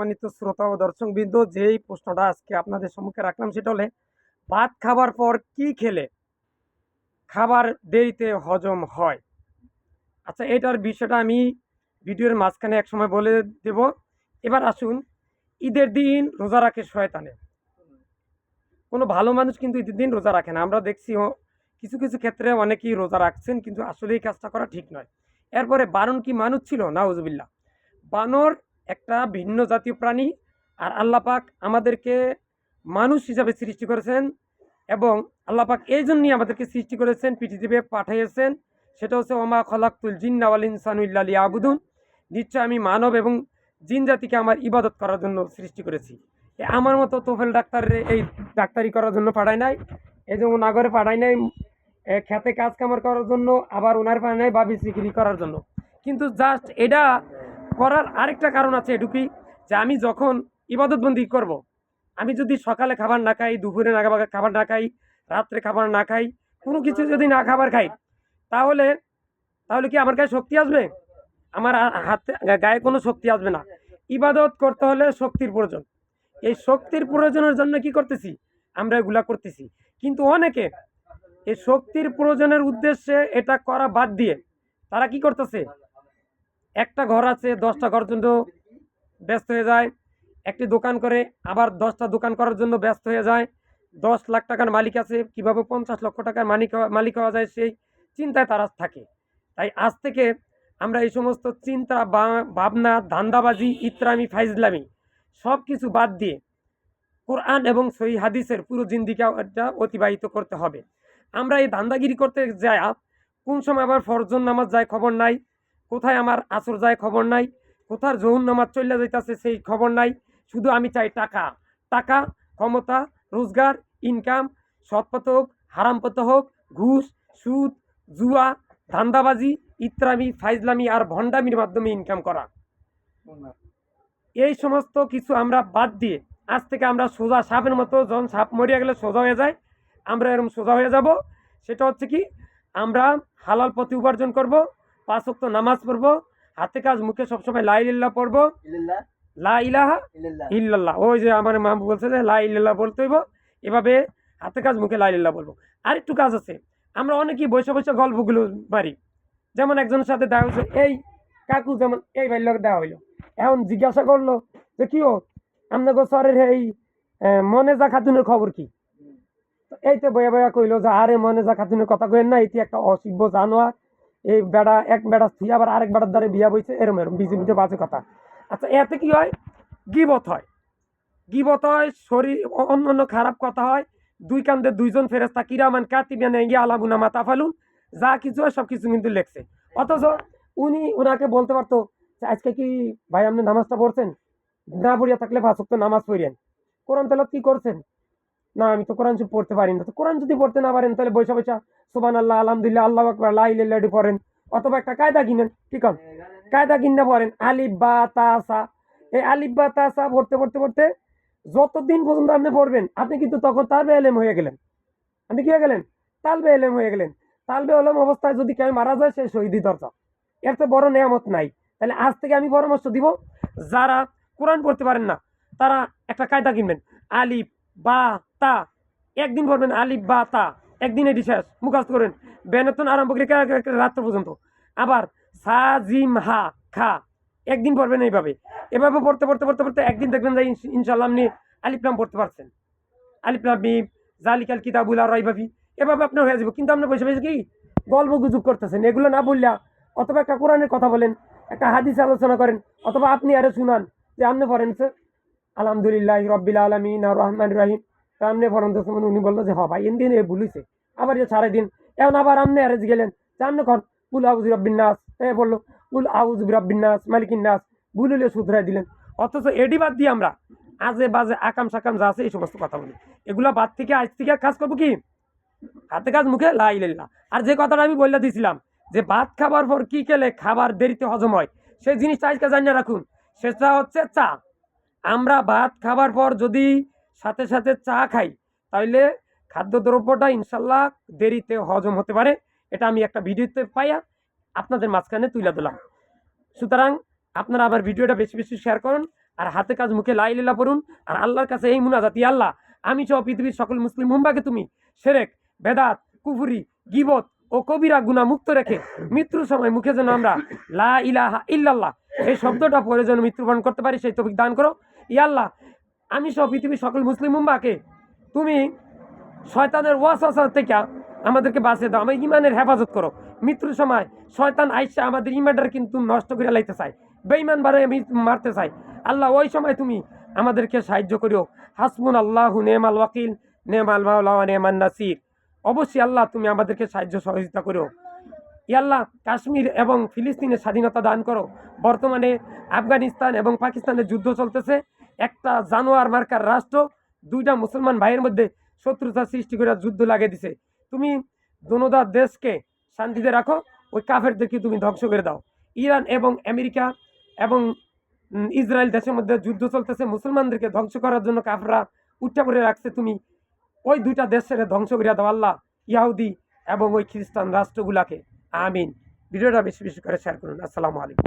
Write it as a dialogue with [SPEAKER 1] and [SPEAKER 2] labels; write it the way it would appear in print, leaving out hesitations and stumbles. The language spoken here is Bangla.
[SPEAKER 1] সম্মানিত শ্রোতা ও দর্শকবৃন্দ, যেই প্রশ্নটা আজকে আপনাদের সম্মুখে রাখলাম সেটা হলে ভাত খাবার পর কি খেলে খাবার দেরিতে হজম হয়। আচ্ছা, এটার বিষয়টা আমি ভিডিওর মাঝখানে একসময় বলে দেব। এবার আসুন, ঈদের দিন রোজা রাখে শয়তানে। কোনো ভালো মানুষ কিন্তু ঈদের দিন রোজা রাখে না। আমরা দেখছি কিছু কিছু ক্ষেত্রে অনেকেই রোজা রাখছেন, কিন্তু আসলে এই কাজটা করা ঠিক নয়। এরপরে বানর কি মানুষ ছিল? নাউজুবিল্লাহ। বানর একটা ভিন্ন জাতীয় প্রাণী। আর আল্লাহ পাক আমাদেরকে মানুষ হিসাবে সৃষ্টি করেছেন, এবং আল্লাহ পাক এই জন্যই আমাদেরকে সৃষ্টি করেছেন, পৃথিবীতে পাঠিয়েছেন। সেটা হচ্ছে ওমা খলাকতুল জিন্না ওয়াল ইনসানু ইল্লা লিয়াবুদুন। নিশ্চয় আমি মানব এবং জিন জাতিকে আমার ইবাদত করার জন্য সৃষ্টি করেছি। আমার মতো তোফেল ডাক্তারে এই ডাক্তারি করার জন্য পাঠায় নাই, এই যে নাগরে পাঠায় নাই খেতে কাজ কামার করার জন্য, আবার ওনার পাঠায় নাই বাবি সিকিরি করার জন্য। কিন্তু জাস্ট এটা করার আরেকটা কারণ আছে, এটুকুই যে আমি যখন ইবাদতবন্দি করব, আমি যদি সকালে খাবার না খাই, দুপুরে না খাবার না খাই, রাত্রে খাবার না খাই, কোনো কিছু যদি না খাবার খাই, তাহলে তাহলে কি আমার গায়ে শক্তি আসবে? আমার হাতে গায়ে কোনো শক্তি আসবে না। ইবাদত করতে হলে শক্তির প্রয়োজন। এই শক্তির প্রয়োজনের জন্য কি করতেছি? আমরা এগুলা করতেছি। কিন্তু অনেকে এই শক্তির প্রয়োজনের উদ্দেশ্যে এটা করা বাদ দিয়ে তারা কি করতেছে? একটা ঘর আছে, 10টা ঘর জন্য ব্যস্ত হয়ে যায়। একটি দোকান করে, আবার 10টা দোকান করার জন্য ব্যস্ত হয়ে যায়। 10 লাখ টাকার মালিক আছে, কিভাবে 50 লক্ষ টাকার মালিক হওয়া যায় সেই চিন্তায় তারা থাকে। তাই আজ থেকে আমরা এই সমস্ত চিন্তা ভাবনা, ধান্দাবাজি, ইত্রামি, ফাইজলামি সব কিছু বাদ দিয়ে কোরআন এবং সহিহ হাদিসের পুরো জিন্দিগিটা অতিবাহিত করতে হবে। আমরা এই ধান্দাগিরি করতে যাই, কোন সময় আবার ফরজন নামাজ যায় খবর নাই, কোথায় আমার আসর যায় খবর নাই, কোথার জহুর নামাজ চলে যাইতেছে সেই খবর নাই। শুধু আমি চাই টাকা, টাকা, ক্ষমতা, রোজগার, ইনকাম, সৎ পথে হোক, হারাম পথে হোক, ঘুষ, সুদ, জুয়া, ধান্দাবাজি, ইত্রামি, ফাইজলামি আর ভণ্ডামির মাধ্যমে ইনকাম করা। এই সমস্ত কিছু আমরা বাদ দিয়ে আজ থেকে আমরা সোজা সাপের মতো, যখন সাপ মরিয়া গেলে সোজা হয়ে যায়, আমরা এরকম সোজা হয়ে যাব। সেটা হচ্ছে কি, আমরা হালাল পথে উপার্জন করব, 5 ওয়াক্ত নামাজ পড়বো, হাতে কাজ মুখে সবসময় লা ইলাহা পড়বো, লা ইলাহা ইল্লাল্লাহ। ওই যে আমার মা বলছে যে লা ইলাহা বলতে হইব, এভাবে হাতে কাজ মুখে লা ইলাহা বলবো। আরেকটু কাজ আছে, আমরা অনেকেই বসে বসে গল্পগুলো মারি। যেমন একজনের সাথে দেখা হচ্ছে, এই কাকু, যেমন এই ভাইয়ের লোক দেওয়া হইলো, এখন জিজ্ঞাসা করলো যে কি ও আপনার গোসরের এই মনেজা খাতুনের খবর কি? এই তো বয়া বয়া কইলো যে আরে মনেজা খাতুনের কথা কইেন না, এটি একটা অসিব্য জানোয়ার, এই বেড়া এক বেড়া স্ত্রী আবার আরেক বেড়ার দ্বারা বিয়া বইছে, এরম এরম বিজে বিজে বাজে কথা। আচ্ছা, এতে কি হয়? গিবত হয়। গিবত হয়, শরীর অন্য অন্য খারাপ কথা হয়। দুই কান্দে দুইজন ফেরেস্তা কিরামান কাতিবিয়ান গিয়ে আলাবুনা মাতা ফালুন, যা কিছু হয় সব কিছু কিন্তু লেখছে। অথচ উনি ওনাকে বলতে পারতো যে আজকে কি ভাই আপনি নামাজটা পড়ছেন? না পড়িয়া থাকলে 5 ওয়াক্ত নামাজ পড়েন। কোরআন তেলাওয়াত কি করছেন? না আমি তো কোরআন শরীফ পড়তে পারি না। তো কোরআন যদি পড়তে না পারেন তাহলে বৈশা বৈশা সুবহানাল্লাহ, আলহামদুলিল্লাহ, আল্লাহু আকবার, লা ইলাহা ইল্লাল্লাহ পড়েন। অথবা একটা কায়দা কিনেন, কি কন? কায়দা কিনে পড়েন, আলিফ বা তা সা। এই আলিফ বা তা সা পড়তে পড়তে পড়তে যতদিন পর্যন্ত আপনি পড়বেন, আপনি কিন্তু তখন তালবে এলেম হয়ে গেলেন। আপনি কি হয়ে গেলেন? তালবে এলেম হয়ে গেলেন। তালবে এলেম অবস্থায় যদি কেউ মারা যায়, সে শহীদি দরজা। এর তো বড় নেয়ামত নাই। তাহলে আজ থেকে আমি পরামর্শ দিব, যারা কোরআন পড়তে পারেন না তারা একটা কায়দা কিনবেন, আলিফ বা তা। একদিন পড়বেন আলিফ বা তা, একদিন এটি শেষ, মুখস্থ করেন বেনতন আরম্ভ করে রাত্র পর্যন্ত। আবার সা জিম হা খা, একদিন পড়বেন এইভাবে। এভাবে পড়তে পড়তে পড়তে পড়তে একদিন দেখবেন যে ইনশাল্লাহ আপনি আলিফ লাম পড়তে পারছেন। আলিফ লাম মিম জালিকাল কিতাবুল লা রাইবা ফি, এভাবে আপনার হয়ে যাবে। কিন্তু আপনি বসে বসে কি গল্প গুজব করতেছেন? এগুলো না বললা, অথবা একটা কোরআনের কথা বলেন, একটা হাদিস আলোচনা করেন, অথবা আপনি আরে শুনান যে আপনি পড়েন আলহামদুলিল্লাহ রব্বিল আলামিন আর রহমান রাহিম, আপনি পড়েন তো। উনি বললো যে হ ভাই এদিন এ ভুলিছে, আবার এ সারা দিন এখন আবার আপনি আরে গেলেন জানলে কর কুল আউযু বিরাব্বিন নাস, এ বললো কুল আউযু বিরাব্বিন নাস মালিকিন নাস, ভুল হলে শুধরাই দিলেন। অথচ এডি বাদ দিয়ে আমরা আজে বাজে আকাম সাকাম যা আছে এই সমস্ত কথা বলি। এগুলা বাদ থেকে আজ থেকে কাজ করবো কি? হাতে কাজ মুখে লা ইলাহা ইল্লাল্লাহ। আর যে কথাটা আমি বলে দিয়েছিলাম যে ভাত খাবার পর কি খেলে খাবার দেরিতে হজম হয়, সেই জিনিসটা আজকে জানিয়ে রাখুন। সেটা হচ্ছে চা। আমরা ভাত খাবার পর যদি সাথে সাথে চা খাই, তাহলে খাদ্যদ্রব্যটা ইনশাল্লাহ দেরিতে হজম হতে পারে। এটা আমি একটা ভিডিওতে পাইয়া আপনাদের মাঝখানে তুলে দিলাম। সুতরাং আপনারা আবার ভিডিওটা বেশি বেশি শেয়ার করুন। আর হাতে কাজ মুখে লা ইলাহা ইল্লাল্লাহ পড়ুন। আর আল্লাহর কাছে এই মুনাজাত, ইয়া আল্লাহ আমি সহ পৃথিবীর সকল মুসলিম উম্মাহকে তুমি শিরক, বেদাত, কুফরি, গীবত ও কবিরা গুনাহ মুক্ত রেখে মৃত্যুর সময় মুখে যেন আমরা লা ইলাহা ইল্লাল্লাহ এই শব্দটা পড়ে যেন মৃত্যুবরণ করতে পারি, সেই তৌফিক দান করো। ইয়া আল্লাহ আমি সহ পৃথিবীর সকল মুসলিম উম্মাহকে তুমি শয়তানের ওয়াসওয়াসা থেকে আমাদেরকে বাঁচিয়ে দাও, আমার ইমানের হেফাজত করো। মৃত্যুর সময় শয়তান আইসা আমাদের ইমানটা কিন্তু নষ্ট করে লাইতে চায়, বেঈমান বারে আমি মারতে চাই। আল্লাহ ওই সময় তুমি আমাদেরকে সাহায্য করিও। হাসবুন আল্লাহু নেমাল ওয়াকিল, নেমাল মাওলা ওয়া নেমান নাসির। অবশ্যই আল্লাহ তুমি আমাদেরকে সাহায্য সহযোগিতা করো। ইয়া আল্লাহ কাশ্মীর এবং ফিলিস্তিনের স্বাধীনতা দান করো। বর্তমানে আফগানিস্তান এবং পাকিস্তানের যুদ্ধ চলতেছে, একটা জানোয়ার মার্কার রাষ্ট্র দুইটা মুসলমান ভাইয়ের মধ্যে শত্রুতা সৃষ্টি করে যুদ্ধ লাগিয়ে দিছে। তুমি দোনোটা দেশকে শান্তিতে রাখো, ওই কাফেরদেরকে তুমি ধ্বংস করে দাও। ইরান এবং আমেরিকা এবং ইসরায়েল দেশের মধ্যে যুদ্ধ চলতেছে, মুসলমানদেরকে ধ্বংস করার জন্য কাফেররা উঠা পড়ে রাখছে, তুমি ওই দুইটা দেশের ধ্বংস করে দাও আল্লাহ, ইয়াহুদি এবং ওই খ্রিস্টান রাষ্ট্রগুলাকে। আমিন। ভিডিওটা বেশি বেশি করে শেয়ার করুন। আসসালামু আলাইকুম।